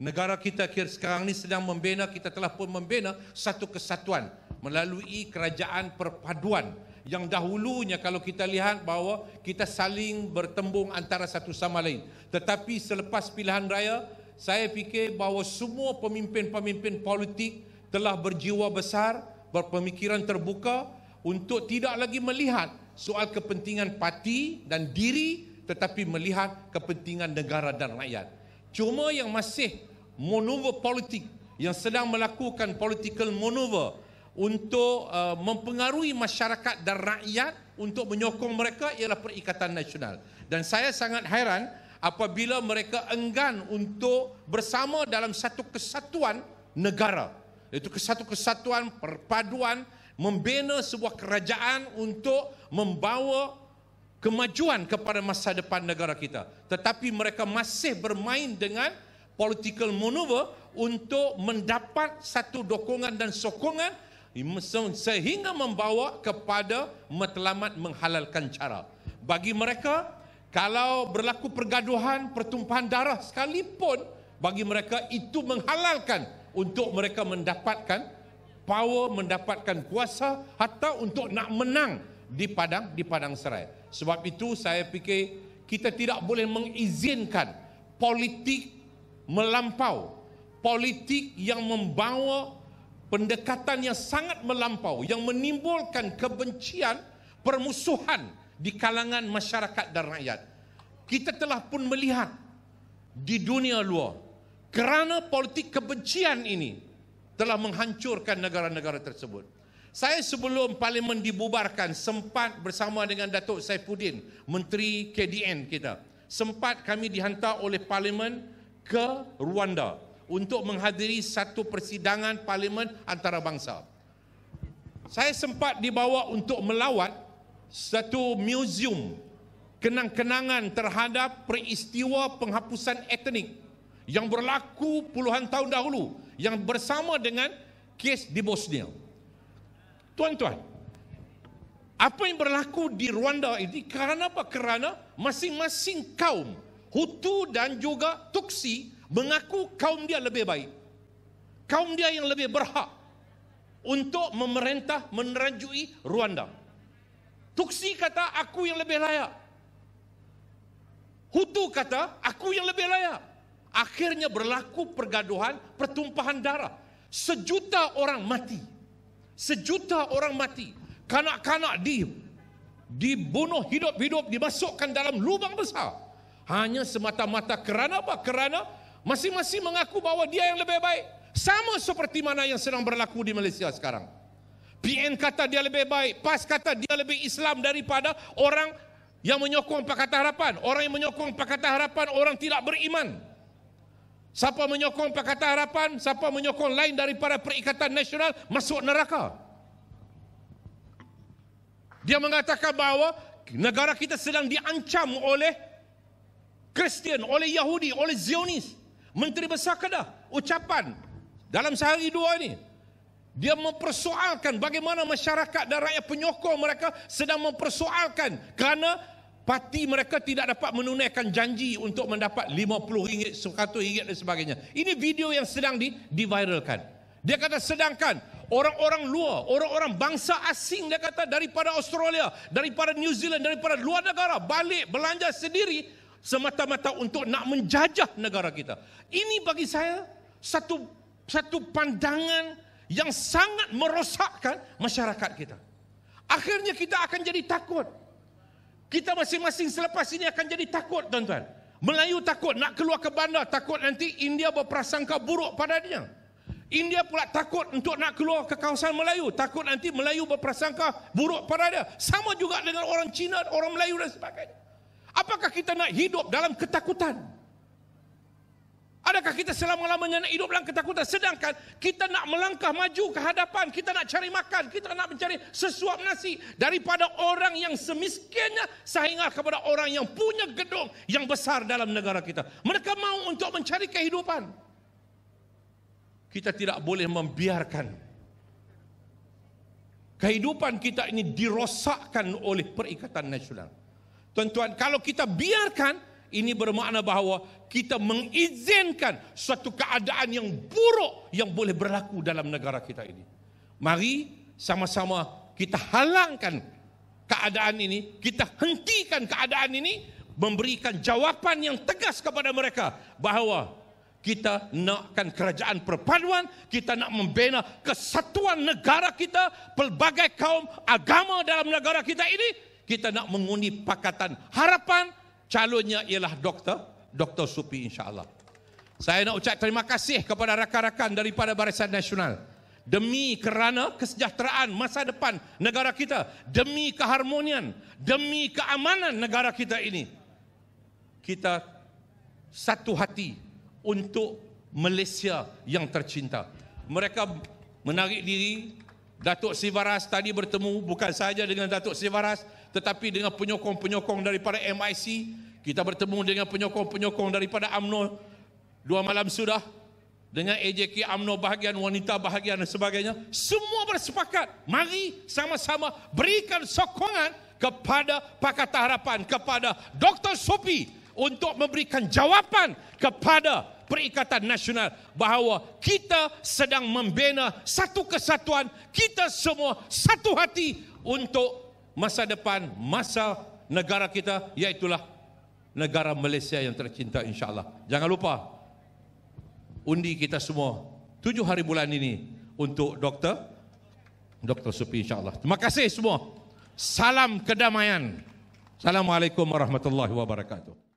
Negara kita sekarang ni sedang membina, kita telah pun membina satu kesatuan melalui kerajaan perpaduan. Yang dahulunya kalau kita lihat bahawa kita saling bertembung antara satu sama lain. Tetapi selepas pilihan raya, saya fikir bahawa semua pemimpin-pemimpin politik telah berjiwa besar, berpemikiran terbuka untuk tidak lagi melihat soal kepentingan parti dan diri, tetapi melihat kepentingan negara dan rakyat. Cuma yang masih manuver politik, yang sedang melakukan political maneuver untuk mempengaruhi masyarakat dan rakyat untuk menyokong mereka ialah Perikatan Nasional. Dan saya sangat hairan apabila mereka enggan untuk bersama dalam satu kesatuan negara. Itu satu kesatuan perpaduan membina sebuah kerajaan untuk membawa kemajuan kepada masa depan negara kita. Tetapi mereka masih bermain dengan political maneuver untuk mendapat satu dokongan dan sokongan sehingga membawa kepada matlamat menghalalkan cara. Bagi mereka, kalau berlaku pergaduhan, pertumpahan darah sekalipun, bagi mereka itu menghalalkan untuk mereka mendapatkan power, mendapatkan kuasa, hatta untuk nak menang di padang serai. Sebab itu saya fikir kita tidak boleh mengizinkan politik melampau, politik yang membawa pendekatan yang sangat melampau, yang menimbulkan kebencian, permusuhan di kalangan masyarakat dan rakyat. Kita telah pun melihat di dunia luar, kerana politik kebencian ini telah menghancurkan negara-negara tersebut. Saya sebelum parlimen dibubarkan sempat bersama dengan Datuk Saifuddin, Menteri KDN kita, sempat kami dihantar oleh parlimen ke Rwanda untuk menghadiri satu persidangan parlimen antarabangsa. Saya sempat dibawa untuk melawat satu museum kenang-kenangan terhadap peristiwa penghapusan etnik yang berlaku puluhan tahun dahulu, yang bersama dengan kes di Bosnia. Tuan-tuan, apa yang berlaku di Rwanda ini kerana apa? Kerana masing-masing kaum, Hutu dan juga Tutsi, mengaku kaum dia lebih baik, kaum dia yang lebih berhak untuk memerintah, menerajui Rwanda. Tutsi kata aku yang lebih layak, Hutu kata aku yang lebih layak. Akhirnya berlaku pergaduhan, pertumpahan darah. 1 juta orang mati. 1 juta orang mati. Kanak-kanak dibunuh hidup-hidup, dimasukkan dalam lubang besar. Hanya semata-mata kerana apa? Kerana masing-masing mengaku bahawa dia yang lebih baik. Sama seperti mana yang sedang berlaku di Malaysia sekarang. PN kata dia lebih baik, PAS kata dia lebih Islam daripada orang yang menyokong Pakatan Harapan. Orang yang menyokong Pakatan Harapan orang tidak beriman. Siapa menyokong Pakatan Harapan, siapa menyokong lain daripada Perikatan Nasional, masuk neraka. Dia mengatakan bahawa negara kita sedang diancam oleh Kristian, oleh Yahudi, oleh Zionis. Menteri Besar Kedah ucapan dalam sehari dua ini, dia mempersoalkan bagaimana masyarakat dan rakyat penyokong mereka sedang mempersoalkan kerana parti mereka tidak dapat menunaikan janji untuk mendapat RM50, RM100 dan sebagainya. Ini video yang sedang diviralkan. Dia kata sedangkan orang-orang luar, orang-orang bangsa asing, dia kata daripada Australia, daripada New Zealand, daripada luar negara balik belanja sendiri semata-mata untuk nak menjajah negara kita. Ini bagi saya satu pandangan yang sangat merosakkan masyarakat kita. Akhirnya kita akan jadi takut. Kita masing-masing selepas ini akan jadi takut, tuan-tuan. Melayu takut nak keluar ke bandar, takut nanti India berprasangka buruk padanya. India pula takut untuk nak keluar ke kawasan Melayu, takut nanti Melayu berprasangka buruk pada dia. Sama juga dengan orang Cina, orang Melayu dan sebagainya. Apakah kita nak hidup dalam ketakutan? Adakah kita selama-lamanya nak hidup dalam ketakutan? Sedangkan kita nak melangkah maju ke hadapan, kita nak cari makan, kita nak mencari sesuap nasi daripada orang yang semiskinnya sehingga kepada orang yang punya gedung yang besar dalam negara kita. Mereka mau untuk mencari kehidupan. Kita tidak boleh membiarkan kehidupan kita ini dirosakkan oleh Perikatan Nasional. Tuan-tuan, kalau kita biarkan, ini bermakna bahawa kita mengizinkan suatu keadaan yang buruk yang boleh berlaku dalam negara kita ini. Mari sama-sama kita halangkan keadaan ini, kita hentikan keadaan ini, memberikan jawapan yang tegas kepada mereka bahawa kita nakkan kerajaan perpaduan, kita nak membina kesatuan negara kita, pelbagai kaum agama dalam negara kita ini, kita nak mengundi Pakatan Harapan. Calonnya ialah Dr. Supy, insya-Allah. Saya nak ucap terima kasih kepada rakan-rakan daripada Barisan Nasional demi kerana kesejahteraan masa depan negara kita, demi keharmonian, demi keamanan negara kita ini. Kita satu hati untuk Malaysia yang tercinta. Mereka menarik diri. Datuk Sivaras tadi bertemu bukan sahaja dengan Datuk Sivaras, tetapi dengan penyokong-penyokong daripada MIC. Kita bertemu dengan penyokong-penyokong daripada UMNO 2 malam sudah, dengan AJK UMNO bahagian wanita bahagian dan sebagainya. Semua bersepakat, mari sama-sama berikan sokongan kepada Pakatan Harapan, kepada Dr. Supy untuk memberikan jawapan kepada Perikatan Nasional bahawa kita sedang membina satu kesatuan, kita semua satu hati untuk masa depan, masa negara kita, iaitulah negara Malaysia yang tercinta, insya-Allah. Jangan lupa undi kita semua 7 hari bulan ini untuk Dr. Supy, insya-Allah. Terima kasih semua. Salam kedamaian. Assalamualaikum warahmatullahi wabarakatuh.